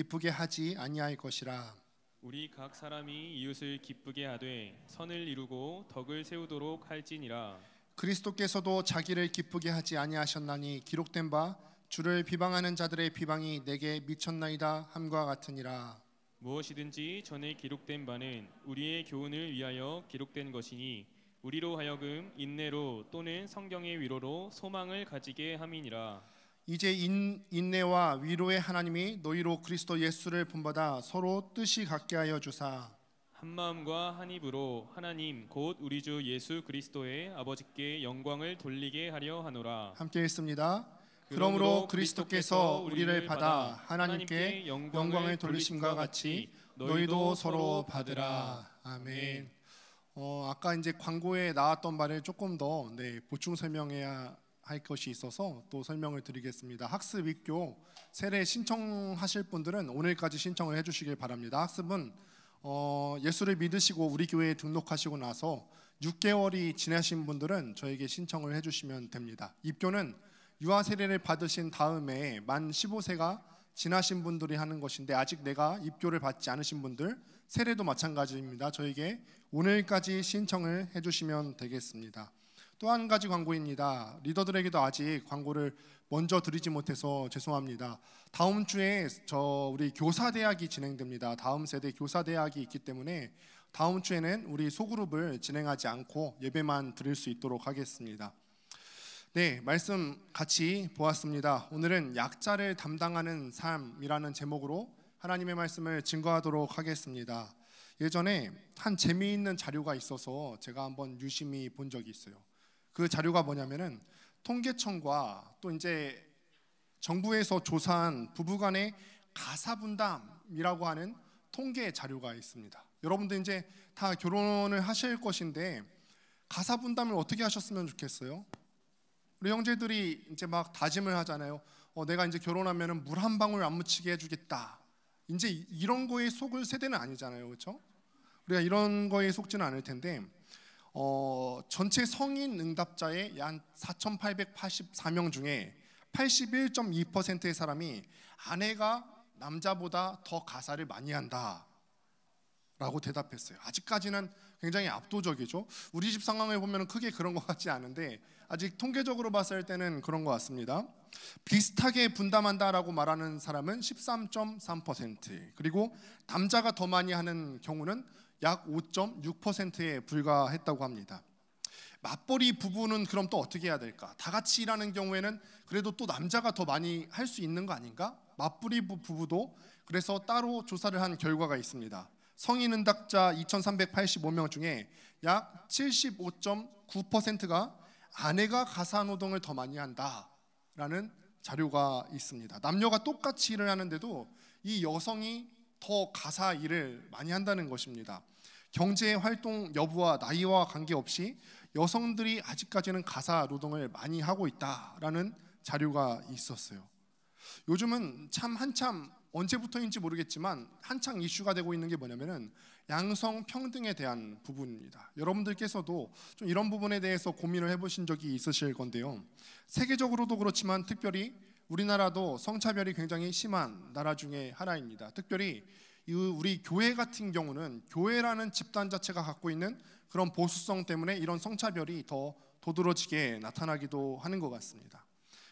기쁘게 하지 아니할 것이라. 우리 각 사람이 이웃을 기쁘게 하되 선을 이루고 덕을 세우도록 할지니라. 그리스도께서도 자기를 기쁘게 하지 아니하셨나니 기록된 바 주를 비방하는 자들의 비방이 내게 미쳤나이다 함과 같으니라. 무엇이든지 전에 기록된 바는 우리의 교훈을 위하여 기록된 것이니 우리로 하여금 인내로 또는 성경의 위로로 소망을 가지게 함이니라. 이제 인내와 위로의 하나님이 너희로 그리스도 예수를 본받아 서로 뜻이 같게 하여 주사 한 마음과 한 입으로 하나님 곧 우리 주 예수 그리스도의 아버지께 영광을 돌리게 하려 하노라. 함께 읽습니다. 그러므로 그리스도께서 우리를 받아 하나님께 영광을 돌리심과 같이 너희도 서로 받으라. 아멘. 아까 이제 광고에 나왔던 말을 조금 더 보충 설명해야 할 것이 있어서 또 설명을 드리겠습니다. 학습 입교 세례 신청하실 분들은 오늘까지 신청을 해주시길 바랍니다. 학습은 예수를 믿으시고 우리 교회에 등록하시고 나서 6개월이 지나신 분들은 저에게 신청을 해주시면 됩니다. 입교는 유아 세례를 받으신 다음에 만 15세가 지나신 분들이 하는 것인데 아직 내가 입교를 받지 않으신 분들 세례도 마찬가지입니다. 저에게 오늘까지 신청을 해주시면 되겠습니다. 또 한 가지 광고입니다. 리더들에게도 아직 광고를 먼저 드리지 못해서 죄송합니다. 다음 주에 우리 교사대학이 진행됩니다. 다음 세대 교사대학이 있기 때문에 다음 주에는 우리 소그룹을 진행하지 않고 예배만 드릴 수 있도록 하겠습니다. 네, 말씀 같이 보았습니다. 오늘은 약자를 담당하는 삶이라는 제목으로 하나님의 말씀을 증거하도록 하겠습니다. 예전에 한 재미있는 자료가 있어서 제가 한번 유심히 본 적이 있어요. 그 자료가 뭐냐면은 통계청과 또 이제 정부에서 조사한 부부간의 가사분담이라고 하는 통계 자료가 있습니다. 여러분들 이제 다 결혼을 하실 것인데 가사분담을 어떻게 하셨으면 좋겠어요? 우리 형제들이 이제 막 다짐을 하잖아요. 내가 이제 결혼하면은 물 한 방울 안 묻히게 해주겠다. 이제 이런 거에 속을 세대는 아니잖아요, 그렇죠? 우리가 이런 거에 속지는 않을 텐데. 전체 성인 응답자의 약 4,884명 중에 81.2%의 사람이 아내가 남자보다 더 가사를 많이 한다 라고 대답했어요. 아직까지는 굉장히 압도적이죠. 우리 집 상황을 보면 크게 그런 것 같지 않은데 아직 통계적으로 봤을 때는 그런 것 같습니다. 비슷하게 분담한다라고 말하는 사람은 13.3%, 그리고 남자가 더 많이 하는 경우는 약 5.6%에 불과했다고 합니다. 맞벌이 부부는 그럼 또 어떻게 해야 될까? 다 같이 일하는 경우에는 그래도 또 남자가 더 많이 할 수 있는 거 아닌가? 맞벌이 부부도 그래서 따로 조사를 한 결과가 있습니다. 성인 응답자 2,385명 중에 약 75.9%가 아내가 가사노동을 더 많이 한다라는 자료가 있습니다. 남녀가 똑같이 일을 하는데도 이 여성이 더 가사 일을 많이 한다는 것입니다. 경제 활동 여부와 나이와 관계없이 여성들이 아직까지는 가사 노동을 많이 하고 있다라는 자료가 있었어요. 요즘은 참 한참 언제부터인지 모르겠지만 한창 이슈가 되고 있는 게 뭐냐면은 양성 평등에 대한 부분입니다. 여러분들께서도 좀 이런 부분에 대해서 고민을 해보신 적이 있으실 건데요. 세계적으로도 그렇지만 특별히 우리나라도 성차별이 굉장히 심한 나라 중에 하나입니다. 특별히 우리 교회 같은 경우는 교회라는 집단 자체가 갖고 있는 그런 보수성 때문에 이런 성차별이 더 도드라지게 나타나기도 하는 것 같습니다.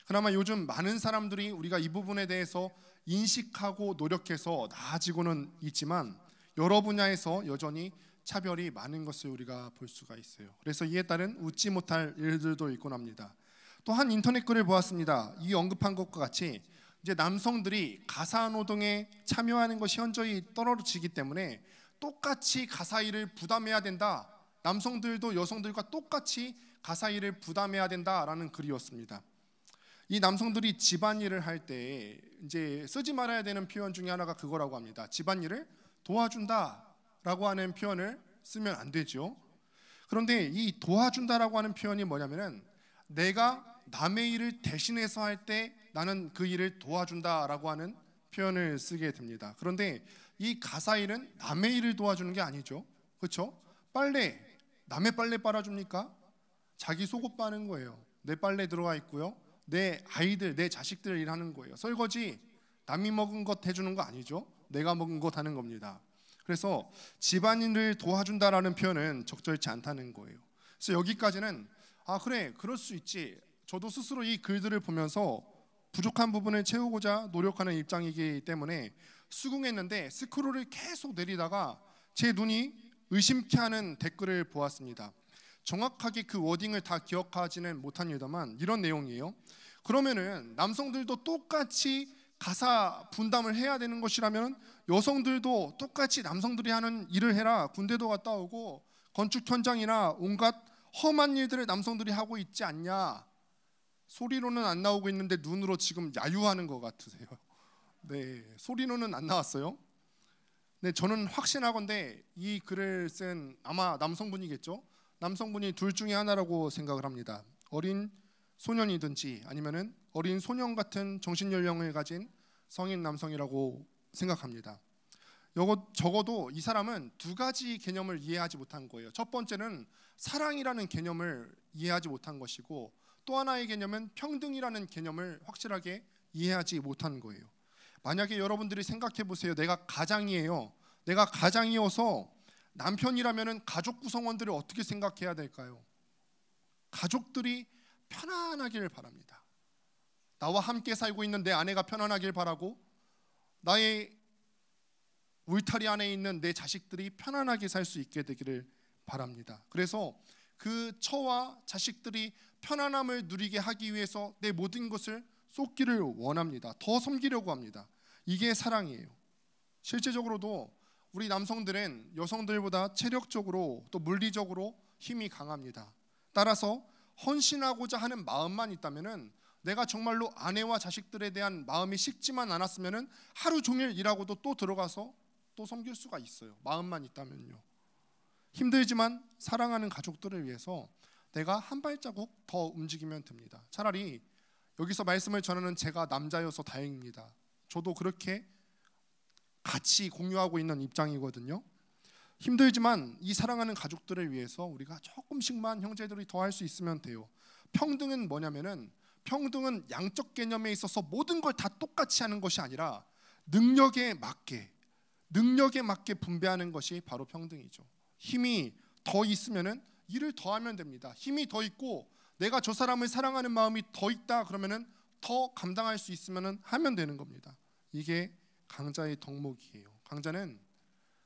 그나마 요즘 많은 사람들이 우리가 이 부분에 대해서 인식하고 노력해서 나아지고는 있지만 여러 분야에서 여전히 차별이 많은 것을 우리가 볼 수가 있어요. 그래서 이에 따른 웃지 못할 일들도 있곤 합니다. 또 한 인터넷 글을 보았습니다. 이 언급한 것과 같이 이제 남성들이 가사 노동에 참여하는 것이 현저히 떨어지기 때문에 똑같이 가사 일을 부담해야 된다. 남성들도 여성들과 똑같이 가사 일을 부담해야 된다라는 글이었습니다. 이 남성들이 집안일을 할 때 이제 쓰지 말아야 되는 표현 중에 하나가 그거라고 합니다. 집안일을 도와준다라고 하는 표현을 쓰면 안 되죠. 그런데 이 도와준다라고 하는 표현이 뭐냐면은 내가 남의 일을 대신해서 할 때 나는 그 일을 도와준다라고 하는 표현을 쓰게 됩니다. 그런데 이 가사 일은 남의 일을 도와주는 게 아니죠. 그렇죠? 빨래, 남의 빨래 빨아줍니까? 자기 속옷 빠는 거예요. 내 빨래 들어가 있고요. 내 아이들, 내 자식들 일하는 거예요. 설거지, 남이 먹은 것 해주는 거 아니죠. 내가 먹은 것 하는 겁니다. 그래서 집안일을 도와준다라는 표현은 적절치 않다는 거예요. 그래서 여기까지는 그래, 그럴 수 있지. 저도 스스로 이 글들을 보면서 부족한 부분을 채우고자 노력하는 입장이기 때문에 수긍했는데 스크롤을 계속 내리다가 제 눈이 의심케 하는 댓글을 보았습니다. 정확하게 그 워딩을 다 기억하지는 못합니다만 이런 내용이에요. 그러면은 남성들도 똑같이 가사 분담을 해야 되는 것이라면 여성들도 똑같이 남성들이 하는 일을 해라. 군대도 갔다 오고 건축 현장이나 온갖 험한 일들을 남성들이 하고 있지 않냐. 소리로는 안 나오고 있는데 눈으로 지금 야유하는 것 같으세요. 네, 소리로는 안 나왔어요. 네, 저는 확신하건대 이 글을 쓴 아마 남성분이겠죠. 남성분이 둘 중에 하나라고 생각을 합니다. 어린 소년이든지 아니면은 어린 소년 같은 정신 연령을 가진 성인 남성이라고 생각합니다. 적어도 이 사람은 두 가지 개념을 이해하지 못한 거예요. 첫 번째는 사랑이라는 개념을 이해하지 못한 것이고, 또 하나의 개념은 평등이라는 개념을 확실하게 이해하지 못한 거예요. 만약에 여러분들이 생각해 보세요. 내가 가장이에요. 내가 가장이어서 남편이라면은 가족 구성원들을 어떻게 생각해야 될까요? 가족들이 편안하길 바랍니다. 나와 함께 살고 있는 내 아내가 편안하길 바라고, 나의 울타리 안에 있는 내 자식들이 편안하게 살 수 있게 되기를 바랍니다. 그래서 그 처와 자식들이 편안함을 누리게 하기 위해서 내 모든 것을 쏟기를 원합니다. 더 섬기려고 합니다. 이게 사랑이에요. 실제적으로도 우리 남성들은 여성들보다 체력적으로 또 물리적으로 힘이 강합니다. 따라서 헌신하고자 하는 마음만 있다면은, 내가 정말로 아내와 자식들에 대한 마음이 식지만 않았으면은 하루 종일 일하고도 또 들어가서 또 섬길 수가 있어요. 마음만 있다면요. 힘들지만 사랑하는 가족들을 위해서 내가 한 발자국 더 움직이면 됩니다. 차라리 여기서 말씀을 전하는 제가 남자여서 다행입니다. 저도 그렇게 같이 공유하고 있는 입장이거든요. 힘들지만 이 사랑하는 가족들을 위해서 우리가 조금씩만 형제들이 더 할 수 있으면 돼요. 평등은 뭐냐면은, 평등은 양적 개념에 있어서 모든 걸 다 똑같이 하는 것이 아니라 능력에 맞게 분배하는 것이 바로 평등이죠. 힘이 더 있으면은 일을 더 하면 됩니다. 힘이 더 있고 내가 저 사람을 사랑하는 마음이 더 있다 그러면은 더 감당할 수 있으면은 하면 되는 겁니다. 이게 강자의 덕목이에요. 강자는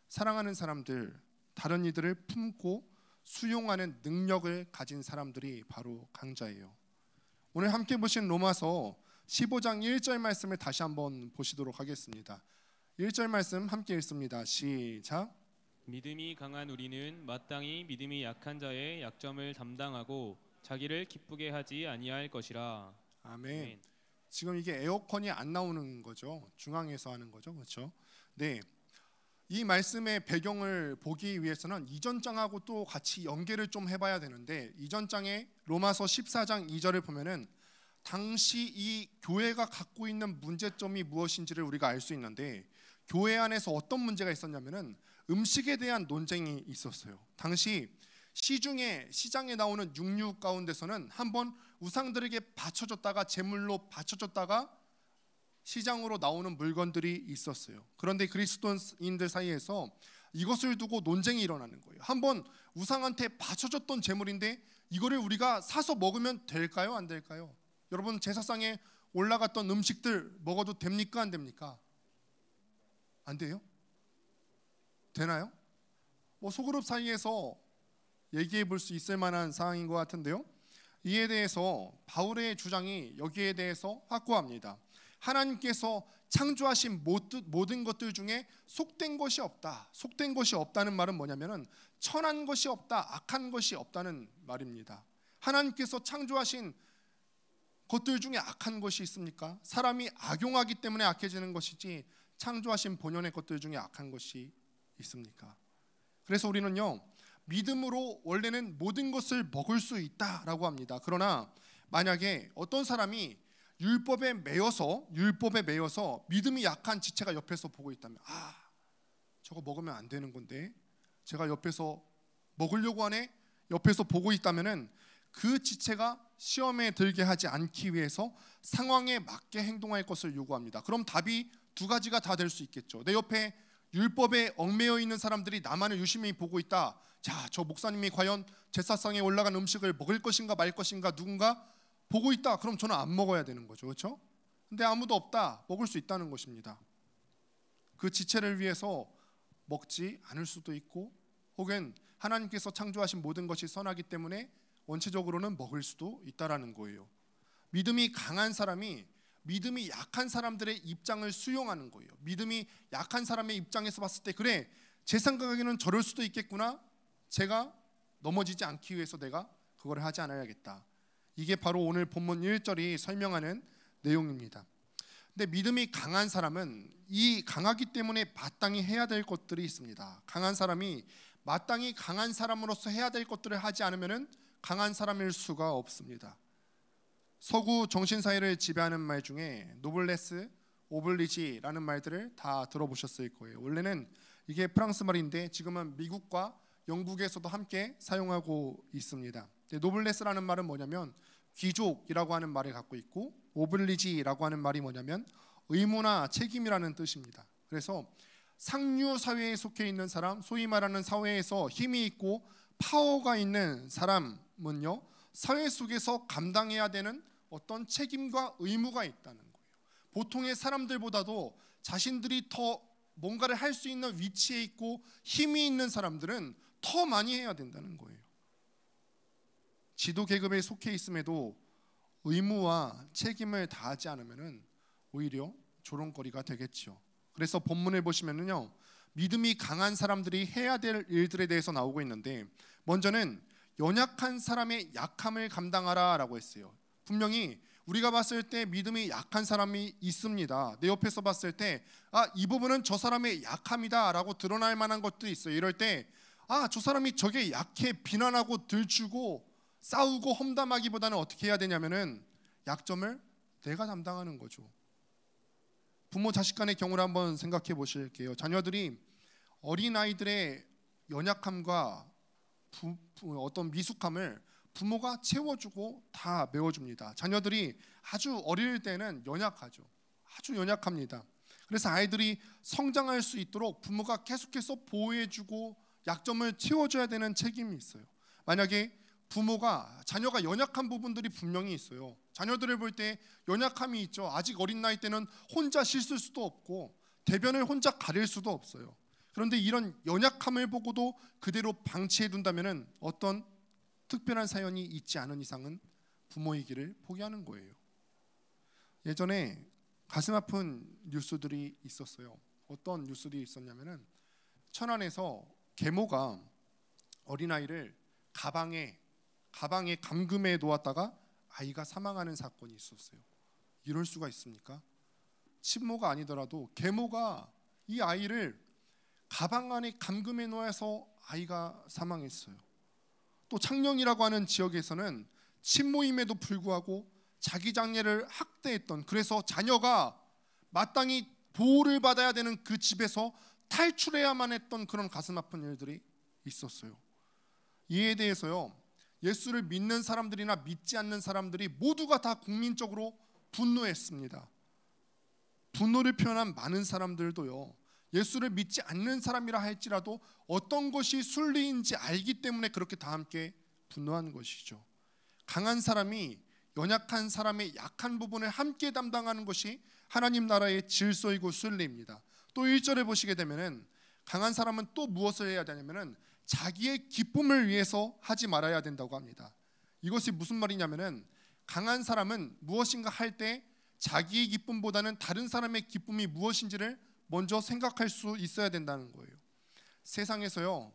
사랑하는 사람들, 다른 이들을 품고 수용하는 능력을 가진 사람들이 바로 강자예요. 오늘 함께 보신 로마서 15장 1절 말씀을 다시 한번 보시도록 하겠습니다. 1절 말씀 함께 읽습니다. 시작. 믿음이 강한 우리는 마땅히 믿음이 약한 자의 약점을 담당하고 자기를 기쁘게 하지 아니할 것이라. 아멘. 지금 이게 에어컨이 안 나오는 거죠. 중앙에서 하는 거죠. 그렇죠? 네. 이 말씀의 배경을 보기 위해서는 이전 장하고 또 같이 연계를 좀 해봐야 되는데, 이전 장의 로마서 14장 2절을 보면은 당시 이 교회가 갖고 있는 문제점이 무엇인지를 우리가 알 수 있는데, 교회 안에서 어떤 문제가 있었냐면은 음식에 대한 논쟁이 있었어요. 당시 시장에 나오는 육류 가운데서는 한번 우상들에게 바쳐졌다가 제물로 바쳐졌다가 시장으로 나오는 물건들이 있었어요. 그런데 그리스도인들 사이에서 이것을 두고 논쟁이 일어나는 거예요. 한번 우상한테 바쳐졌던 제물인데 이거를 우리가 사서 먹으면 될까요? 안 될까요? 여러분, 제사상에 올라갔던 음식들 먹어도 됩니까? 안 됩니까? 안 돼요? 되나요? 소그룹 사이에서 얘기해 볼 수 있을 만한 상황인 것 같은데요. 이에 대해서 바울의 주장이 여기에 대해서 확고합니다. 하나님께서 창조하신 모든 것들 중에 속된 것이 없다. 속된 것이 없다는 말은 뭐냐면은 천한 것이 없다, 악한 것이 없다는 말입니다. 하나님께서 창조하신 것들 중에 악한 것이 있습니까? 사람이 악용하기 때문에 악해지는 것이지 창조하신 본연의 것들 중에 악한 것이 있습니까? 그래서 우리는요, 믿음으로 원래는 모든 것을 먹을 수 있다라고 합니다. 그러나 만약에 어떤 사람이 율법에 매여서 믿음이 약한 지체가 옆에서 보고 있다면, 저거 먹으면 안 되는 건데 제가 옆에서 먹으려고 하네, 옆에서 보고 있다면은 그 지체가 시험에 들게 하지 않기 위해서 상황에 맞게 행동할 것을 요구합니다. 그럼 답이 두 가지가 다 될 수 있겠죠. 내 옆에 율법에 얽매여 있는 사람들이 나만을 유심히 보고 있다. 자, 저 목사님이 과연 제사상에 올라간 음식을 먹을 것인가 말 것인가 누군가 보고 있다. 그럼 저는 안 먹어야 되는 거죠. 그렇죠? 근데 아무도 없다. 먹을 수 있다는 것입니다. 그 지체를 위해서 먹지 않을 수도 있고, 혹은 하나님께서 창조하신 모든 것이 선하기 때문에 원체적으로는 먹을 수도 있다라는 거예요. 믿음이 강한 사람이 믿음이 약한 사람들의 입장을 수용하는 거예요. 믿음이 약한 사람의 입장에서 봤을 때, 그래, 제 생각에는 저럴 수도 있겠구나. 제가 넘어지지 않기 위해서 내가 그걸 하지 않아야겠다. 이게 바로 오늘 본문 1절이 설명하는 내용입니다. 근데 믿음이 강한 사람은 이 강하기 때문에 마땅히 해야 될 것들이 있습니다. 강한 사람이 마땅히 강한 사람으로서 해야 될 것들을 하지 않으면 강한 사람일 수가 없습니다. 서구 정신사회를 지배하는 말 중에 노블레스, 오블리지라는 말들을 다 들어보셨을 거예요. 원래는 이게 프랑스 말인데 지금은 미국과 영국에서도 함께 사용하고 있습니다. 노블레스라는 말은 뭐냐면 귀족이라고 하는 말을 갖고 있고, 오블리지라고 하는 말이 뭐냐면 의무나 책임이라는 뜻입니다. 그래서 상류 사회에 속해 있는 사람, 소위 말하는 사회에서 힘이 있고 파워가 있는 사람은요, 사회 속에서 감당해야 되는 어떤 책임과 의무가 있다는 거예요. 보통의 사람들보다도 자신들이 더 뭔가를 할 수 있는 위치에 있고 힘이 있는 사람들은 더 많이 해야 된다는 거예요. 지도 계급에 속해 있음에도 의무와 책임을 다하지 않으면 오히려 조롱거리가 되겠죠. 그래서 본문을 보시면요, 믿음이 강한 사람들이 해야 될 일들에 대해서 나오고 있는데, 먼저는 연약한 사람의 약함을 감당하라라고 했어요. 분명히 우리가 봤을 때 믿음이 약한 사람이 있습니다. 내 옆에서 봤을 때 이 부분은 저 사람의 약함이다라고 드러날 만한 것도 있어요. 이럴 때 저 사람이 저게 약해 비난하고 들추고 싸우고 험담하기보다는 어떻게 해야 되냐면은 약점을 내가 담당하는 거죠. 부모 자식 간의 경우를 한번 생각해 보실게요. 자녀들이 어린아이들의 연약함과 어떤 미숙함을 부모가 채워주고 다 메워줍니다. 자녀들이 아주 어릴 때는 연약하죠. 아주 연약합니다. 그래서 아이들이 성장할 수 있도록 부모가 계속해서 보호해주고 약점을 채워줘야 되는 책임이 있어요. 만약에 부모가 자녀가 연약한 부분들이 분명히 있어요. 자녀들을 볼 때 연약함이 있죠. 아직 어린 나이 때는 혼자 씻을 수도 없고 대변을 혼자 가릴 수도 없어요. 그런데 이런 연약함을 보고도 그대로 방치해 둔다면 어떤 특별한 사연이 있지 않은 이상은 부모이기를 포기하는 거예요. 예전에 가슴 아픈 뉴스들이 있었어요. 어떤 뉴스들이 있었냐면은 천안에서 계모가 어린아이를 가방에 감금해 놓았다가 아이가 사망하는 사건이 있었어요. 이럴 수가 있습니까? 친모가 아니더라도 계모가 이 아이를 가방 안에 감금해 놓아서 아이가 사망했어요. 또 창녕이라고 하는 지역에서는 친모임에도 불구하고 자기 장례를 학대했던, 그래서 자녀가 마땅히 보호를 받아야 되는 그 집에서 탈출해야만 했던 그런 가슴 아픈 일들이 있었어요. 이에 대해서요, 예수를 믿는 사람들이나 믿지 않는 사람들이 모두가 다 국민적으로 분노했습니다. 분노를 표현한 많은 사람들도요, 예수를 믿지 않는 사람이라 할지라도 어떤 것이 순리인지 알기 때문에 그렇게 다 함께 분노한 것이죠. 강한 사람이 연약한 사람의 약한 부분을 함께 담당하는 것이 하나님 나라의 질서이고 순리입니다. 또 1절에 보시게 되면은 강한 사람은 또 무엇을 해야 되냐면은 자기의 기쁨을 위해서 하지 말아야 된다고 합니다. 이것이 무슨 말이냐면은 강한 사람은 무엇인가 할 때 자기의 기쁨보다는 다른 사람의 기쁨이 무엇인지를 먼저 생각할 수 있어야 된다는 거예요. 세상에서요,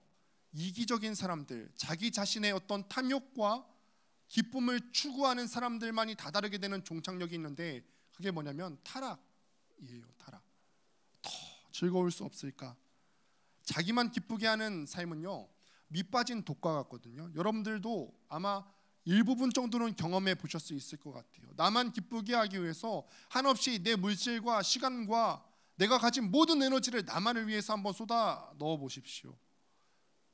이기적인 사람들, 자기 자신의 어떤 탐욕과 기쁨을 추구하는 사람들만이 다다르게 되는 종착역이 있는데, 그게 뭐냐면 타락이에요. 타락. 더 즐거울 수 없을까? 자기만 기쁘게 하는 삶은요, 밑빠진 독과 같거든요. 여러분들도 아마 일부분 정도는 경험해 보실 수 있을 것 같아요. 나만 기쁘게 하기 위해서 한없이 내 물질과 시간과 내가 가진 모든 에너지를 나만을 위해서 한번 쏟아 넣어 보십시오.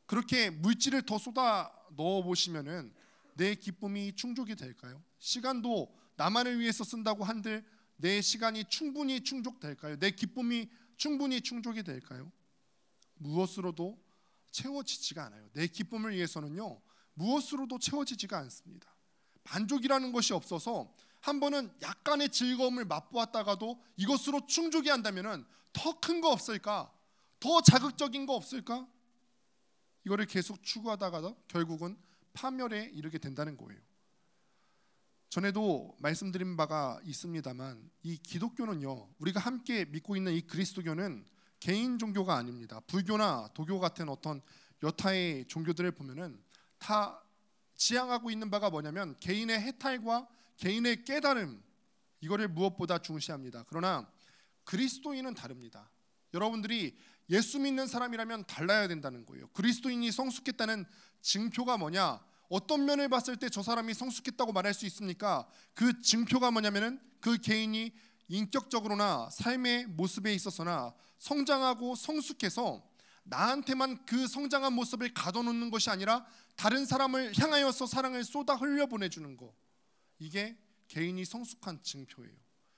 그렇게 물질을 더 쏟아 넣어 보시면은 내 기쁨이 충족이 될까요? 시간도 나만을 위해서 쓴다고 한들 내 시간이 충분히 충족될까요? 내 기쁨이 충분히 충족이 될까요? 무엇으로도 채워지지가 않아요. 내 기쁨을 위해서는요, 무엇으로도 채워지지가 않습니다. 만족이라는 것이 없어서 한 번은 약간의 즐거움을 맛보았다가도 이것으로 충족이 한다면은 더 큰 거 없을까? 더 자극적인 거 없을까? 이거를 계속 추구하다가도 결국은 파멸에 이르게 된다는 거예요. 전에도 말씀드린 바가 있습니다만 이 기독교는요, 우리가 함께 믿고 있는 이 그리스도교는 개인 종교가 아닙니다. 불교나 도교 같은 어떤 여타의 종교들을 보면은 다 지향하고 있는 바가 뭐냐면 개인의 해탈과 개인의 깨달음, 이거를 무엇보다 중시합니다. 그러나 그리스도인은 다릅니다. 여러분들이 예수 믿는 사람이라면 달라야 된다는 거예요. 그리스도인이 성숙했다는 증표가 뭐냐? 어떤 면을 봤을 때 저 사람이 성숙했다고 말할 수 있습니까? 그 증표가 뭐냐면은 그 개인이 인격적으로나 삶의 모습에 있어서나 성장하고 성숙해서 나한테만 그 성장한 모습을 가둬놓는 것이 아니라 다른 사람을 향하여서 사랑을 쏟아 흘려보내주는 거, 이게 개인이 성숙한 증표예요.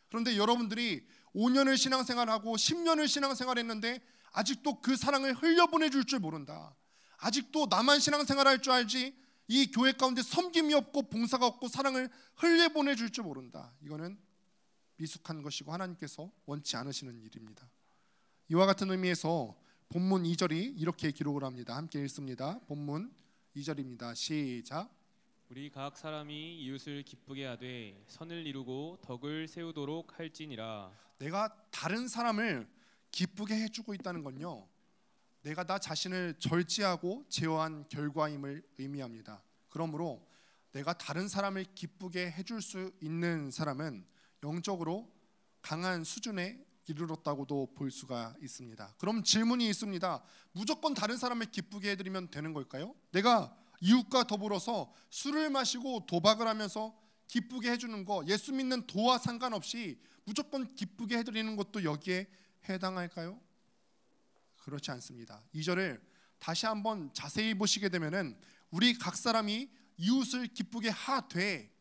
그런데 여러분들이 5년을 신앙생활하고 10년을 신앙생활했는데 아직도 그 사랑을 흘려보내줄 줄 모른다. 아직도 나만 신앙생활할 줄 알지 이 교회 가운데 섬김이 없고 봉사가 없고 사랑을 흘려보내줄 줄 모른다. 이거는 미숙한 것이고 하나님께서 원치 않으시는 일입니다. 이와 같은 의미에서 본문 2절이 이렇게 기록을 합니다. 함께 읽습니다. 본문 2절입니다. 시작. 우리 각 사람이 이웃을 기쁘게 하되 선을 이루고 덕을 세우도록 할지니라. 내가 다른 사람을 기쁘게 해주고 있다는 건요, 내가 나 자신을 절제하고 제어한 결과임을 의미합니다. 그러므로 내가 다른 사람을 기쁘게 해줄 수 있는 사람은 영적으로 강한 수준에 이르렀다고도 볼 수가 있습니다. 그럼 질문이 있습니다. 무조건 다른 사람을 기쁘게 해드리면 되는 걸까요? 내가 이웃과 더불어서 술을 마시고 도박을 하면서 기쁘게 해주는 거, 예수 믿는 도와 상관없이 무조건 기쁘게 해드리는 것도 여기에 해당할까요? 그렇지 않습니다. 2절을 다시 한번 자세히 보시게 되면은 우리 각 사람이 이웃을 기쁘게 하되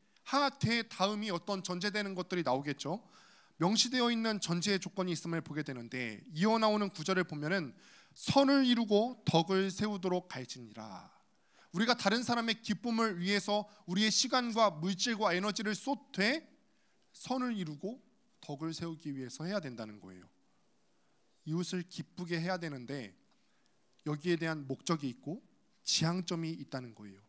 다음이 어떤 전제되는 것들이 나오겠죠. 명시되어 있는 전제의 조건이 있음을 보게 되는데, 이어 나오는 구절을 보면은 선을 이루고 덕을 세우도록 갈지니라. 우리가 다른 사람의 기쁨을 위해서 우리의 시간과 물질과 에너지를 쏟되 선을 이루고 덕을 세우기 위해서 해야 된다는 거예요. 이웃을 기쁘게 해야 되는데 여기에 대한 목적이 있고 지향점이 있다는 거예요.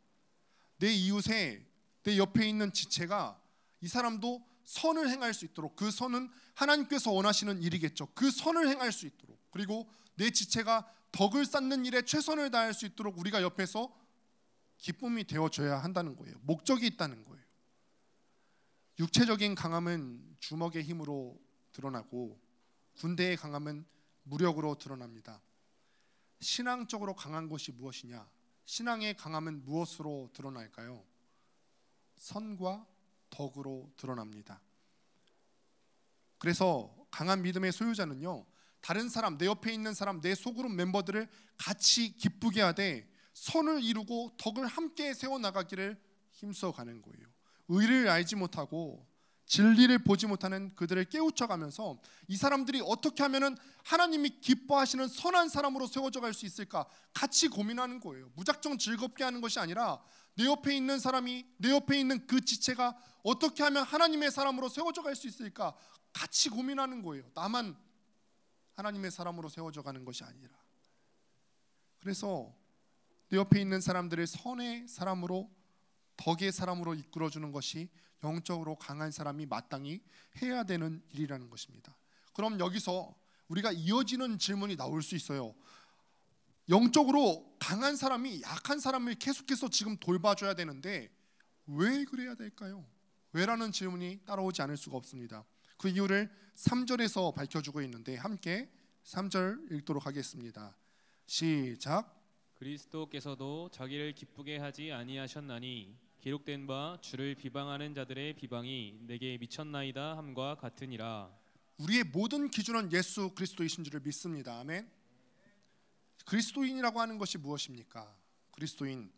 내 이웃에, 내 옆에 있는 지체가 이 사람도 선을 행할 수 있도록, 그 선은 하나님께서 원하시는 일이겠죠. 그 선을 행할 수 있도록, 그리고 내 지체가 덕을 쌓는 일에 최선을 다할 수 있도록 우리가 옆에서 기쁨이 되어줘야 한다는 거예요. 목적이 있다는 거예요. 육체적인 강함은 주먹의 힘으로 드러나고 군대의 강함은 무력으로 드러납니다. 신앙적으로 강한 것이 무엇이냐? 신앙의 강함은 무엇으로 드러날까요? 선과 덕으로 드러납니다. 그래서 강한 믿음의 소유자는요, 다른 사람, 내 옆에 있는 사람, 내 소그룹 멤버들을 같이 기쁘게 하되 선을 이루고 덕을 함께 세워나가기를 힘써가는 거예요. 의를 알지 못하고 진리를 보지 못하는 그들을 깨우쳐가면서 이 사람들이 어떻게 하면 하나님이 기뻐하시는 선한 사람으로 세워져 갈 수 있을까 같이 고민하는 거예요. 무작정 즐겁게 하는 것이 아니라 내 옆에 있는 사람이, 내 옆에 있는 그 지체가 어떻게 하면 하나님의 사람으로 세워져 갈 수 있을까 같이 고민하는 거예요. 나만 하나님의 사람으로 세워져 가는 것이 아니라. 그래서 내 옆에 있는 사람들을 선의 사람으로, 덕의 사람으로 이끌어주는 것이 영적으로 강한 사람이 마땅히 해야 되는 일이라는 것입니다. 그럼 여기서 우리가 이어지는 질문이 나올 수 있어요. 영적으로 강한 사람이 약한 사람을 계속해서 지금 돌봐줘야 되는데 왜 그래야 될까요? 왜라는 질문이 따라오지 않을 수가 없습니다. 그 이유를 3절에서 밝혀주고 있는데 함께 3절 읽도록 하겠습니다. 시작. 그리스도께서도 자기를 기쁘게 하지 아니하셨나니 기록된 바 주를 비방하는 자들의 비방이 내게 미쳤나이다 함과 같으니라. 우리의 모든 기준은 예수 그리스도이신 줄을 믿습니다. 아멘. 그리스도인이라고 하는 것이 무엇입니까? 그리스도인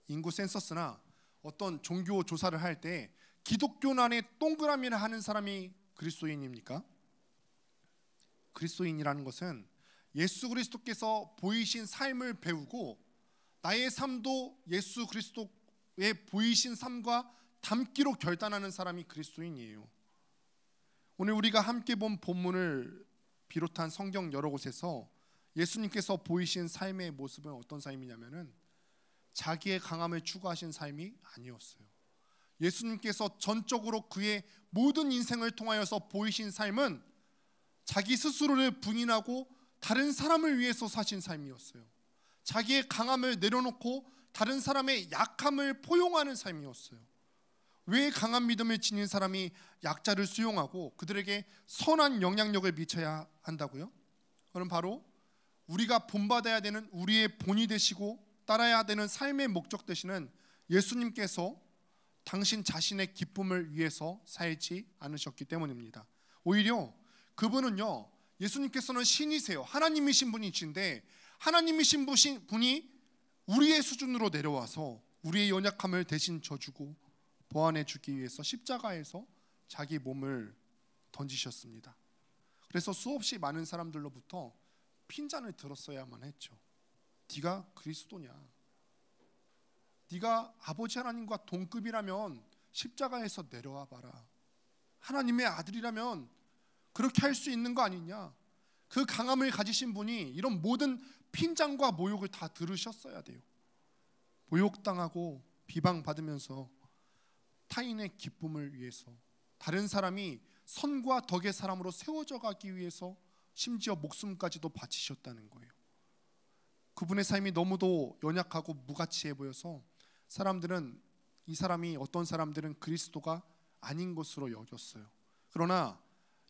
인구 센서스나 어떤 종교 조사를 할 때 기독교 안에 동그라미를 하는 사람이 그리스도인입니까? 그리스도인이라는 것은 예수 그리스도께서 보이신 삶을 배우고 나의 삶도 예수 그리스도의 보이신 삶과 닮기로 결단하는 사람이 그리스도인이에요. 오늘 우리가 함께 본 본문을 비롯한 성경 여러 곳에서 예수님께서 보이신 삶의 모습은 어떤 삶이냐면은 자기의 강함을 추구하신 삶이 아니었어요. 예수님께서 전적으로 그의 모든 인생을 통하여서 보이신 삶은 자기 스스로를 부인하고 다른 사람을 위해서 사신 삶이었어요. 자기의 강함을 내려놓고 다른 사람의 약함을 포용하는 삶이었어요. 왜 강한 믿음을 지닌 사람이 약자를 수용하고 그들에게 선한 영향력을 미쳐야 한다고요? 그럼 바로 우리가 본받아야 되는 우리의 본이 되시고 따라야 되는 삶의 목적 되시는 예수님께서 당신 자신의 기쁨을 위해서 살지 않으셨기 때문입니다. 오히려 그분은요, 예수님께서는 신이세요. 하나님이신 분이신데 하나님이신 분이 우리의 수준으로 내려와서 우리의 연약함을 대신 져주고 보완해 주기 위해서 십자가에서 자기 몸을 던지셨습니다. 그래서 수없이 많은 사람들로부터 핀잔을 들었어야만 했죠. 네가 그리스도냐? 네가 아버지 하나님과 동급이라면 십자가에서 내려와 봐라. 하나님의 아들이라면 그렇게 할 수 있는 거 아니냐? 그 강함을 가지신 분이 이런 모든 핀잔과 모욕을 다 들으셨어야 돼요. 모욕당하고 비방받으면서 타인의 기쁨을 위해서 다른 사람이 선과 덕의 사람으로 세워져 가기 위해서 심지어 목숨까지도 바치셨다는 거예요. 그분의 삶이 너무도 연약하고 무가치해 보여서 사람들은 이 사람이 어떤 사람들은 그리스도가 아닌 것으로 여겼어요. 그러나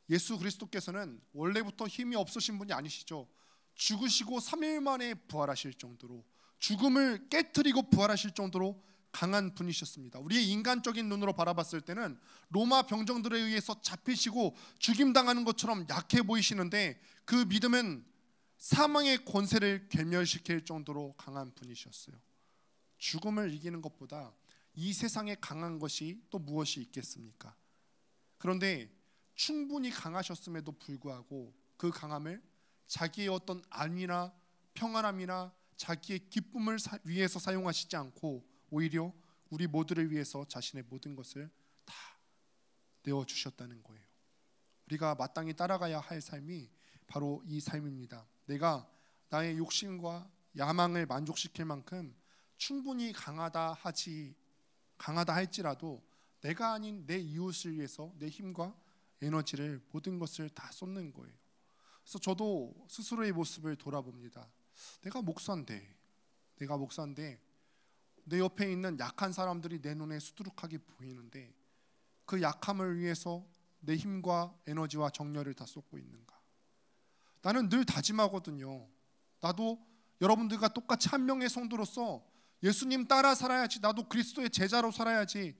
예수 그리스도께서는 원래부터 힘이 없으신 분이 아니시죠. 죽으시고 3일 만에 부활하실 정도로 죽음을 깨트리고 부활하실 정도로 강한 분이셨습니다. 우리의 인간적인 눈으로 바라봤을 때는 로마 병정들에 의해서 잡히시고 죽임당하는 것처럼 약해 보이시는데 그 믿음은 사망의 권세를 괴멸시킬 정도로 강한 분이셨어요. 죽음을 이기는 것보다 이 세상에 강한 것이 또 무엇이 있겠습니까? 그런데 충분히 강하셨음에도 불구하고 그 강함을 자기의 어떤 안위나 평안함이나 자기의 기쁨을 위해서 사용하시지 않고 오히려 우리 모두를 위해서 자신의 모든 것을 다 내어주셨다는 거예요. 우리가 마땅히 따라가야 할 삶이 바로 이 삶입니다. 내가 나의 욕심과 야망을 만족시킬 만큼 충분히 강하다 할지라도 내가 아닌 내 이웃을 위해서 내 힘과 에너지를 모든 것을 다 쏟는 거예요. 그래서 저도 스스로의 모습을 돌아봅니다. 내가 목사인데 내 옆에 있는 약한 사람들이 내 눈에 수두룩하게 보이는데 그 약함을 위해서 내 힘과 에너지와 정열을 다 쏟고 있는가? 나는 늘 다짐하거든요. 나도 여러분들과 똑같이 한 명의 성도로서 예수님 따라 살아야지. 나도 그리스도의 제자로 살아야지.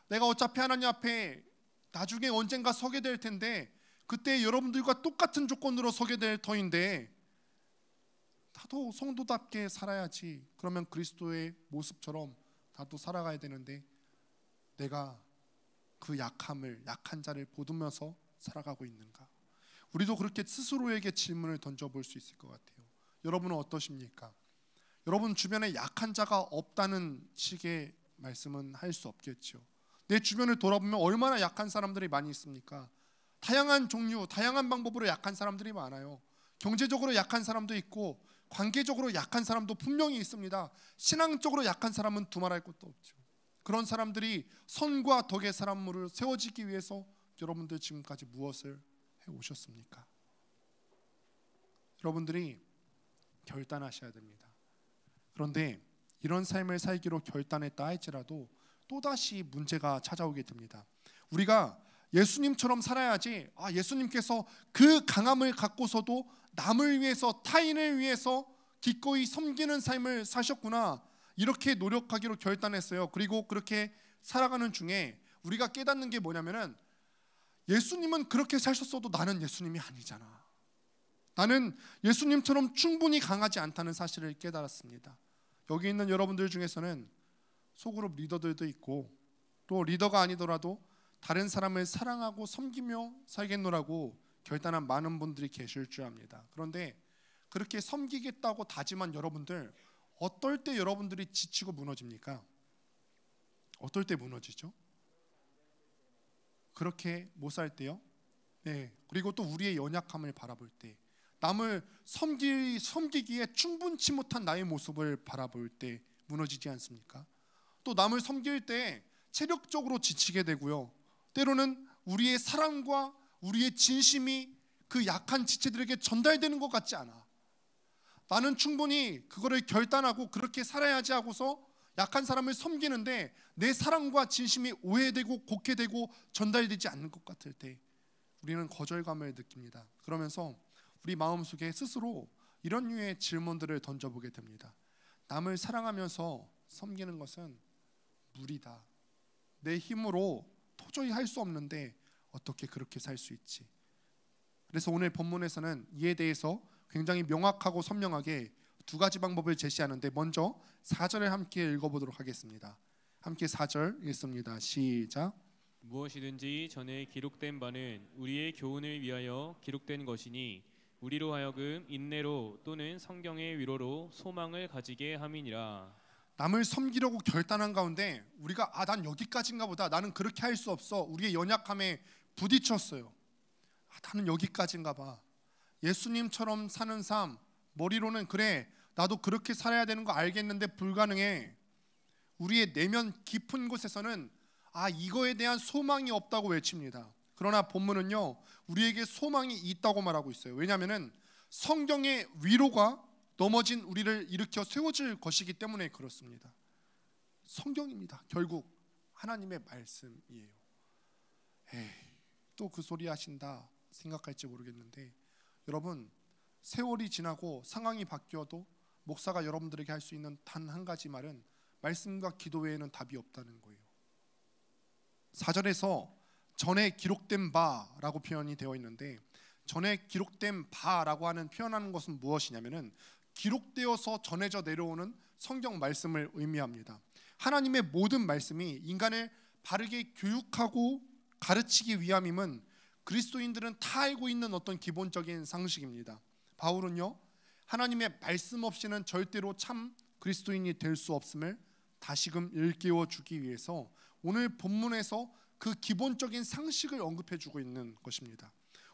내가 어차피 하나님 앞에 나중에 언젠가 서게 될 텐데 그때 여러분들과 똑같은 조건으로 서게 될 터인데 나도 성도답게 살아야지. 그러면 그리스도의 모습처럼 나도 살아가야 되는데 내가 그 약한 자를 보듬으면서 살아가고 있는가? 우리도 그렇게 스스로에게 질문을 던져볼 수 있을 것 같아요. 여러분은 어떠십니까? 여러분 주변에 약한 자가 없다는 식의 말씀은 할 수 없겠죠. 내 주변을 돌아보면 얼마나 약한 사람들이 많이 있습니까? 다양한 종류, 다양한 방법으로 약한 사람들이 많아요. 경제적으로 약한 사람도 있고 관계적으로 약한 사람도 분명히 있습니다. 신앙적으로 약한 사람은 두말할 것도 없죠. 그런 사람들이 선과 덕의 사람으로 세워지기 위해서 여러분들 지금까지 무엇을 해오셨습니까? 여러분들이 결단하셔야 됩니다. 그런데 이런 삶을 살기로 결단했다 할지라도 또다시 문제가 찾아오게 됩니다. 우리가 예수님처럼 살아야지, 예수님께서 그 강함을 갖고서도 남을 위해서 타인을 위해서 기꺼이 섬기는 삶을 사셨구나, 이렇게 노력하기로 결단했어요. 그리고 그렇게 살아가는 중에 우리가 깨닫는 게 뭐냐면은 예수님은 그렇게 사셨어도 나는 예수님이 아니잖아. 나는 예수님처럼 충분히 강하지 않다는 사실을 깨달았습니다. 여기 있는 여러분들 중에서는 소그룹 리더들도 있고 또 리더가 아니더라도 다른 사람을 사랑하고 섬기며 살겠노라고 결단한 많은 분들이 계실 줄 압니다. 그런데 그렇게 섬기겠다고 다짐한 여러분들, 어떨 때 여러분들이 지치고 무너집니까? 어떨 때 무너지죠? 그렇게 못 살 때요? 네. 그리고 또 우리의 연약함을 바라볼 때, 남을 섬기기에 충분치 못한 나의 모습을 바라볼 때 무너지지 않습니까? 또 남을 섬길 때 체력적으로 지치게 되고요. 때로는 우리의 사랑과 우리의 진심이 그 약한 지체들에게 전달되는 것 같지 않아. 나는 충분히 그거를 결단하고 그렇게 살아야지 하고서 약한 사람을 섬기는데 내 사랑과 진심이 오해되고 곡해되고 전달되지 않는 것 같을 때 우리는 거절감을 느낍니다. 그러면서 우리 마음속에 스스로 이런 류의 질문들을 던져보게 됩니다. 남을 사랑하면서 섬기는 것은 무리다. 내 힘으로 도저히 할 수 없는데 어떻게 그렇게 살 수 있지? 그래서 오늘 본문에서는 이에 대해서 굉장히 명확하고 선명하게 두 가지 방법을 제시하는데, 먼저 4절을 함께 읽어보도록 하겠습니다. 함께 4절 읽습니다. 시작. 무엇이든지 전에 기록된 바는 우리의 교훈을 위하여 기록된 것이니 우리로 하여금 인내로 또는 성경의 위로로 소망을 가지게 함이니라. 남을 섬기려고 결단한 가운데 우리가 난 여기까지인가 보다, 나는 그렇게 할 수 없어, 우리의 연약함에 부딪혔어요. 나는 여기까지인가 봐. 예수님처럼 사는 삶, 머리로는 그래 나도 그렇게 살아야 되는 거 알겠는데 불가능해. 우리의 내면 깊은 곳에서는 이거에 대한 소망이 없다고 외칩니다. 그러나 본문은요, 우리에게 소망이 있다고 말하고 있어요. 왜냐하면 성경의 위로가 넘어진 우리를 일으켜 세워질 것이기 때문에 그렇습니다. 성경입니다. 결국 하나님의 말씀이에요. 또 그 소리 하신다 생각할지 모르겠는데, 여러분, 세월이 지나고 상황이 바뀌어도 목사가 여러분들에게 할 수 있는 단 한 가지 말은 말씀과 기도 외에는 답이 없다는 거예요. 4절에서 전에 기록된 바라고 표현이 되어 있는데, 전에 기록된 바라고 하는 표현하는 것은 무엇이냐면은 기록되어서 전해져 내려오는 성경 말씀을 의미합니다. 하나님의 모든 말씀이 인간을 바르게 교육하고 가르치기 위함임은 그리스도인들은 다 알고 있는 어떤 기본적인 상식입니다. 바울은요, 하나님의 말씀 없이는 절대로 참 그리스도인이 될 수 없음을 다시금 일깨워 주기 위해서 오늘 본문에서 그 기본적인 상식을 언급해 주고 있는 것입니다.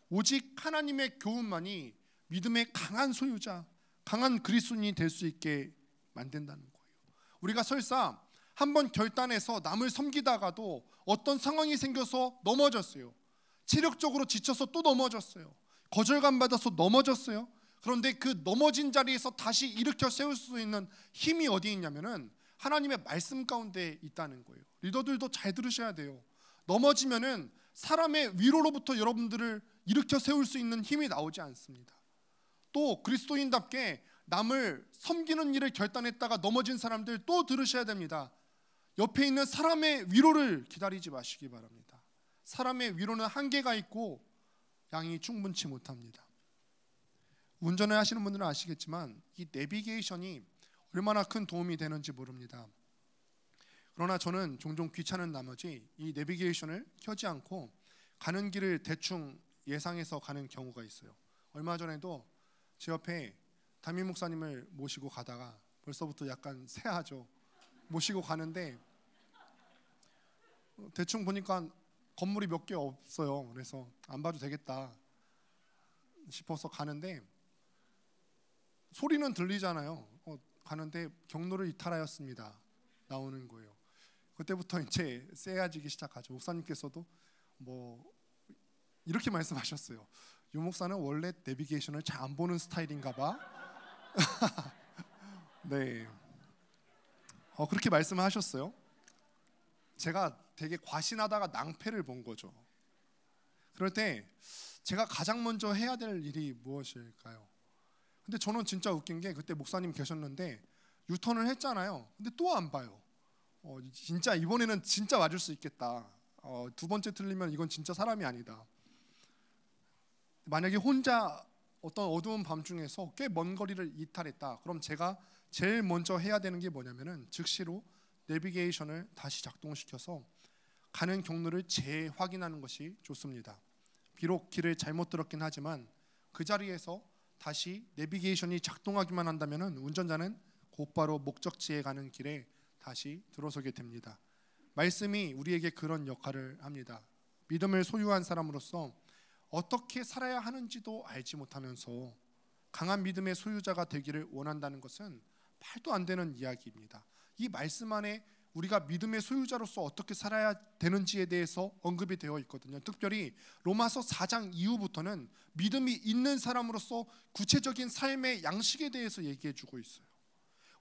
오직 하나님의 교훈만이 믿음의 강한 소유자, 강한 그리스도인이 될 수 있게 만든다는 거예요. 우리가 설사 한번 결단해서 남을 섬기다가도 어떤 상황이 생겨서 넘어졌어요. 체력적으로 지쳐서 또 넘어졌어요. 거절감 받아서 넘어졌어요. 그런데 그 넘어진 자리에서 다시 일으켜 세울 수 있는 힘이 어디에 있냐면은 하나님의 말씀 가운데 있다는 거예요. 리더들도 잘 들으셔야 돼요. 넘어지면은 사람의 위로로부터 여러분들을 일으켜 세울 수 있는 힘이 나오지 않습니다. 또 그리스도인답게 남을 섬기는 일을 결단했다가 넘어진 사람들 또 들으셔야 됩니다. 옆에 있는 사람의 위로를 기다리지 마시기 바랍니다. 사람의 위로는 한계가 있고 양이 충분치 못합니다. 운전을 하시는 분들은 아시겠지만 이 내비게이션이 얼마나 큰 도움이 되는지 모릅니다. 그러나 저는 종종 귀찮은 나머지 이 내비게이션을 켜지 않고 가는 길을 대충 예상해서 가는 경우가 있어요. 얼마 전에도 제 옆에 담임 목사님을 모시고 가다가 벌써부터 약간 새하죠. 모시고 가는데 대충 보니까 건물이 몇 개 없어요. 그래서 안 봐도 되겠다 싶어서 가는데 소리는 들리잖아요. 가는데 경로를 이탈하였습니다 나오는 거예요. 그때부터 이제 쎄해지기 시작하죠. 목사님께서도 뭐 이렇게 말씀하셨어요. 유 목사는 원래 내비게이션을 잘 안 보는 스타일인가 봐. 네, 그렇게 말씀하셨어요. 제가 되게 과신하다가 낭패를 본 거죠. 그럴 때 제가 가장 먼저 해야 될 일이 무엇일까요? 근데 저는 진짜 웃긴 게 그때 목사님 계셨는데 유턴을 했잖아요. 근데 또 안 봐요. 진짜 이번에는 진짜 맞을 수 있겠다. 두 번째 틀리면 이건 진짜 사람이 아니다. 만약에 혼자 어떤 어두운 밤중에서 꽤 먼 거리를 이탈했다. 그럼 제가 제일 먼저 해야 되는 게 뭐냐면은 즉시로 내비게이션을 다시 작동시켜서 가는 경로를 재확인하는 것이 좋습니다. 비록 길을 잘못 들었긴 하지만 그 자리에서 다시 내비게이션이 작동하기만 한다면 운전자는 곧바로 목적지에 가는 길에 다시 들어서게 됩니다. 말씀이 우리에게 그런 역할을 합니다. 믿음을 소유한 사람으로서 어떻게 살아야 하는지도 알지 못하면서 강한 믿음의 소유자가 되기를 원한다는 것은 말도 안 되는 이야기입니다. 이 말씀 안에 우리가 믿음의 소유자로서 어떻게 살아야 되는지에 대해서 언급이 되어 있거든요. 특별히 로마서 4장 이후부터는 믿음이 있는 사람으로서 구체적인 삶의 양식에 대해서 얘기해 주고 있어요.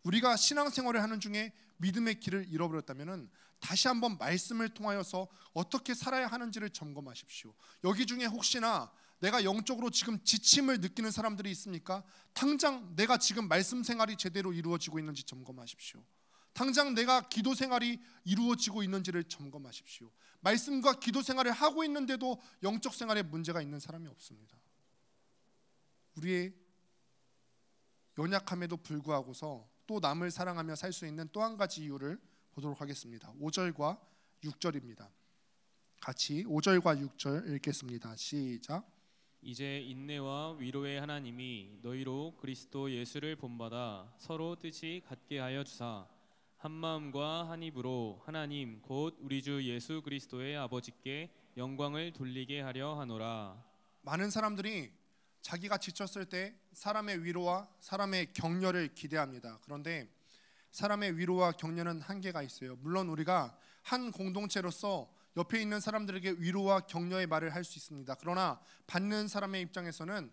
우리가 신앙생활을 하는 중에 믿음의 길을 잃어버렸다면 다시 한번 말씀을 통하여서 어떻게 살아야 하는지를 점검하십시오. 여기 중에 혹시나 내가 영적으로 지금 지침을 느끼는 사람들이 있습니까? 당장 내가 지금 말씀 생활이 제대로 이루어지고 있는지 점검하십시오. 당장 내가 기도 생활이 이루어지고 있는지를 점검하십시오. 말씀과 기도 생활을 하고 있는데도 영적 생활에 문제가 있는 사람이 없습니다. 우리의 연약함에도 불구하고서 또 남을 사랑하며 살 수 있는 또 한 가지 이유를 보도록 하겠습니다. 5절과 6절입니다. 같이 5절과 6절 읽겠습니다. 시작. 이제 인내와 위로의 하나님이 너희로 그리스도 예수를 본받아 서로 뜻이 같게 하여 주사 한 마음과 한 입으로 하나님 곧 우리 주 예수 그리스도의 아버지께 영광을 돌리게 하려 하노라. 많은 사람들이 자기가 지쳤을 때 사람의 위로와 사람의 격려를 기대합니다. 그런데 사람의 위로와 격려는 한계가 있어요. 물론 우리가 한 공동체로서 옆에 있는 사람들에게 위로와 격려의 말을 할 수 있습니다. 그러나 받는 사람의 입장에서는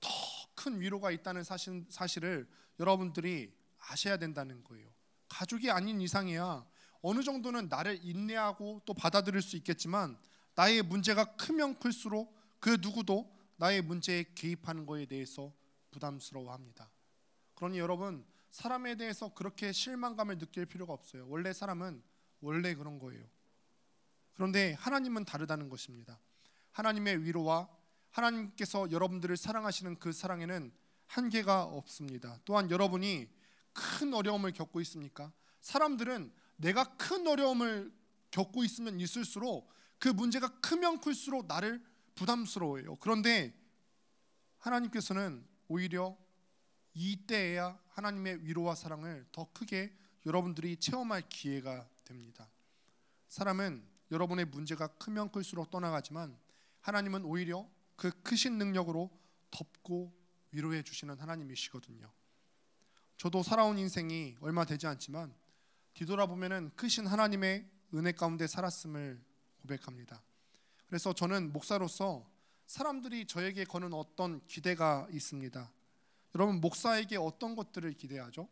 더 큰 위로가 있다는 사실을 여러분들이 아셔야 된다는 거예요. 가족이 아닌 이상이야 어느 정도는 나를 인내하고 또 받아들일 수 있겠지만 나의 문제가 크면 클수록 그 누구도 나의 문제에 개입하는 것에 대해서 부담스러워합니다. 그러니 여러분 사람에 대해서 그렇게 실망감을 느낄 필요가 없어요. 원래 사람은 원래 그런 거예요. 그런데 하나님은 다르다는 것입니다. 하나님의 위로와 하나님께서 여러분들을 사랑하시는 그 사랑에는 한계가 없습니다. 또한 여러분이 큰 어려움을 겪고 있습니까? 사람들은 내가 큰 어려움을 겪고 있으면 있을수록 그 문제가 크면 클수록 나를 부담스러워해요. 그런데 하나님께서는 오히려 이때에야 하나님의 위로와 사랑을 더 크게 여러분들이 체험할 기회가 됩니다. 사람은 여러분의 문제가 크면 클수록 떠나가지만 하나님은 오히려 그 크신 능력으로 덮고 위로해 주시는 하나님이시거든요. 저도 살아온 인생이 얼마 되지 않지만 뒤돌아보면 크신 하나님의 은혜 가운데 살았음을 고백합니다. 그래서 저는 목사로서 사람들이 저에게 거는 어떤 기대가 있습니다. 여러분 목사에게 어떤 것들을 기대하죠?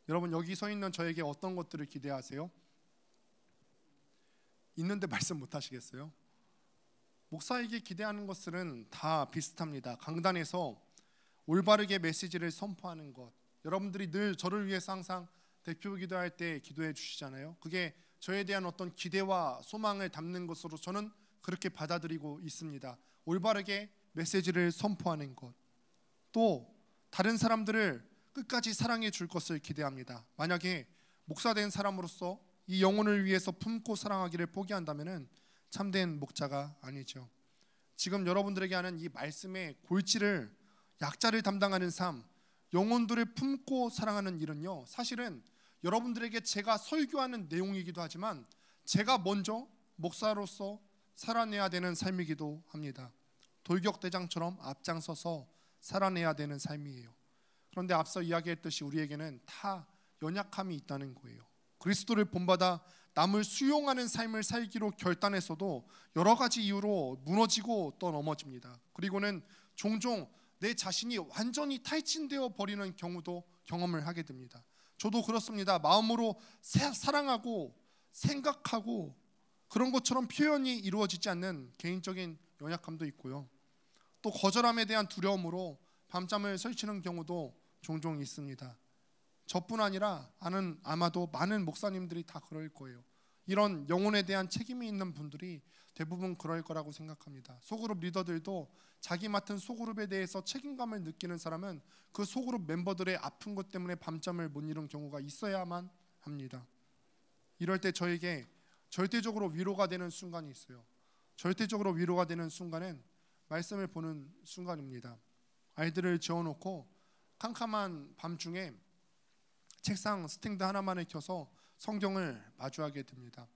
여러분 여기 서 있는 저에게 어떤 것들을 기대하세요? 있는데 말씀 못 하시겠어요? 목사에게 기대하는 것들은 다 비슷합니다. 강단에서 올바르게 메시지를 선포하는 것. 여러분들이 늘 저를 위해서 항상 대표 기도할 때 기도해 주시잖아요. 그게 저에 대한 어떤 기대와 소망을 담는 것으로 저는 그렇게 받아들이고 있습니다. 올바르게 메시지를 선포하는 것. 또 다른 사람들을 끝까지 사랑해 줄 것을 기대합니다. 만약에 목사된 사람으로서 이 영혼을 위해서 품고 사랑하기를 포기한다면 참된 목자가 아니죠. 지금 여러분들에게 하는 이 말씀의 골치를 약자를 담당하는 삶, 영혼들을 품고 사랑하는 일은요, 사실은 여러분들에게 제가 설교하는 내용이기도 하지만 제가 먼저 목사로서 살아내야 되는 삶이기도 합니다. 돌격대장처럼 앞장서서 살아내야 되는 삶이에요. 그런데 앞서 이야기했듯이 우리에게는 다 연약함이 있다는 거예요. 그리스도를 본받아 남을 수용하는 삶을 살기로 결단했어도 여러 가지 이유로 무너지고 또 넘어집니다. 그리고는 종종 내 자신이 완전히 탈진되어 버리는 경우도 경험을 하게 됩니다. 저도 그렇습니다. 마음으로 사랑하고 생각하고 그런 것처럼 표현이 이루어지지 않는 개인적인 연약함도 있고요. 또 거절함에 대한 두려움으로 밤잠을 설치는 경우도 종종 있습니다. 저뿐 아니라 아마도 많은 목사님들이 다 그럴 거예요. 이런 영혼에 대한 책임이 있는 분들이 대부분 그럴 거라고 생각합니다. 소그룹 리더들도 자기 맡은 소그룹에 대해서 책임감을 느끼는 사람은 그 소그룹 멤버들의 아픈 것 때문에 밤잠을 못 이룬 경우가 있어야만 합니다. 이럴 때 저에게 절대적으로 위로가 되는 순간이 있어요. 절대적으로 위로가 되는 순간은 말씀을 보는 순간입니다. 아이들을 재워놓고 캄캄한 밤중에 책상 스탠드 하나만을 켜서 성경을 마주하게 됩니다.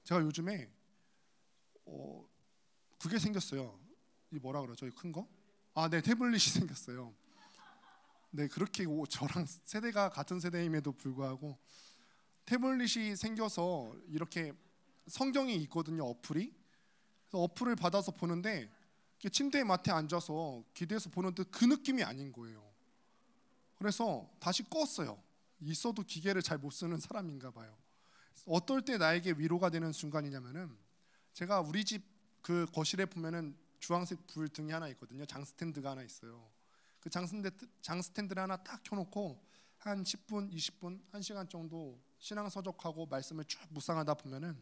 제가 요즘에 그게 생겼어요. 이 뭐라 그러죠? 이 큰 거? 네, 태블릿이 생겼어요. 네, 그렇게 저랑 세대가 같은 세대임에도 불구하고 태블릿이 생겨서 이렇게 성경이 있거든요. 어플이. 그래서 어플을 받아서 보는데 침대에 맡에 앉아서 기대서 보는데 그 느낌이 아닌 거예요. 그래서 다시 껐어요. 있어도 기계를 잘 못 쓰는 사람인가 봐요. 어떨 때 나에게 위로가 되는 순간이냐면은, 제가 우리 집 그 거실에 보면은 주황색 불 등이 하나 있거든요. 장 스탠드가 하나 있어요. 그 장 스탠드를 하나 딱 켜놓고 한 10분, 20분, 1시간 정도 신앙서적하고 말씀을 쭉 묵상하다 보면은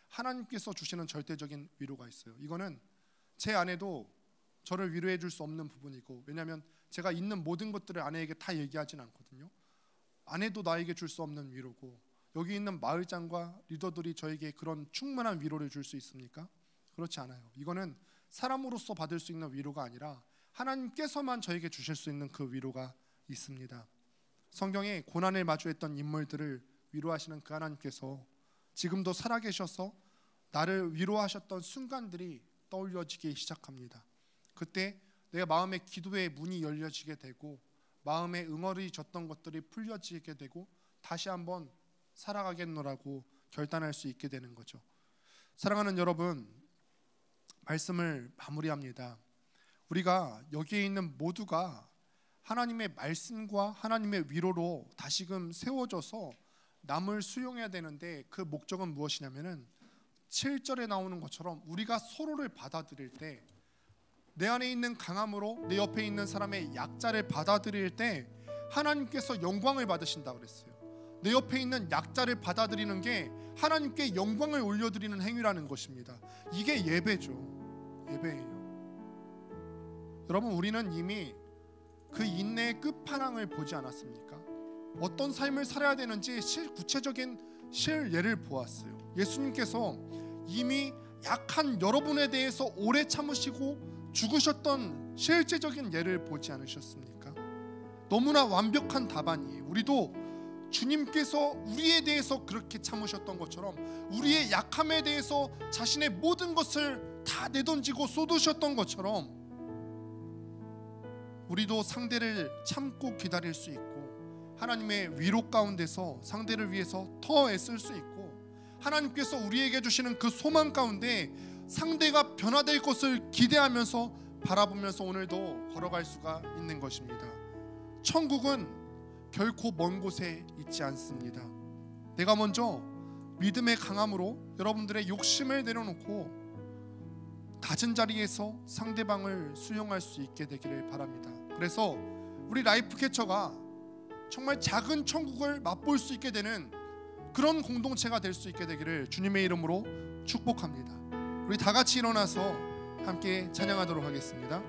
하나님께서 주시는 절대적인 위로가 있어요. 이거는 제 아내도 저를 위로해 줄 수 없는 부분이고, 왜냐하면 제가 있는 모든 것들을 아내에게 다 얘기하진 않거든요. 아내도 나에게 줄 수 없는 위로고, 여기 있는 마을장과 리더들이 저에게 그런 충만한 위로를 줄 수 있습니까? 그렇지 않아요. 이거는 사람으로서 받을 수 있는 위로가 아니라 하나님께서만 저에게 주실 수 있는 그 위로가 있습니다. 성경에 고난을 마주했던 인물들을 위로하시는 그 하나님께서 지금도 살아계셔서 나를 위로하셨던 순간들이 떠올려지기 시작합니다. 그때 내 마음의 기도의 문이 열려지게 되고, 마음에 응어리졌던 것들이 풀려지게 되고, 다시 한번 살아가겠노라고 결단할 수 있게 되는 거죠. 사랑하는 여러분, 말씀을 마무리합니다. 우리가 여기에 있는 모두가 하나님의 말씀과 하나님의 위로로 다시금 세워져서 남을 수용해야 되는데, 그 목적은 무엇이냐면은 7절에 나오는 것처럼 우리가 서로를 받아들일 때, 내 안에 있는 강함으로 내 옆에 있는 사람의 약자를 받아들일 때 하나님께서 영광을 받으신다 그랬어요. 내 옆에 있는 약자를 받아들이는 게 하나님께 영광을 올려드리는 행위라는 것입니다. 이게 예배죠. 예배예요. 여러분, 우리는 이미 그 인내의 끝판왕을 보지 않았습니까? 어떤 삶을 살아야 되는지 구체적인 실예를 보았어요. 예수님께서 이미 약한 여러분에 대해서 오래 참으시고 죽으셨던 실제적인 예를 보지 않으셨습니까? 너무나 완벽한 답안이에요. 우리도 주님께서 우리에 대해서 그렇게 참으셨던 것처럼 우리의 약함에 대해서 자신의 모든 것을 다 내던지고 쏟으셨던 것처럼 우리도 상대를 참고 기다릴 수 있고, 하나님의 위로 가운데서 상대를 위해서 더 애쓸 수 있고, 하나님께서 우리에게 주시는 그 소망 가운데 상대가 변화될 것을 기대하면서 바라보면서 오늘도 걸어갈 수가 있는 것입니다. 천국은 결코 먼 곳에 있지 않습니다. 내가 먼저 믿음의 강함으로 여러분들의 욕심을 내려놓고 낮은 자리에서 상대방을 수용할 수 있게 되기를 바랍니다. 그래서 우리 라이프 캐쳐가 정말 작은 천국을 맛볼 수 있게 되는 그런 공동체가 될 수 있게 되기를 주님의 이름으로 축복합니다. 우리 다 같이 일어나서 함께 찬양하도록 하겠습니다.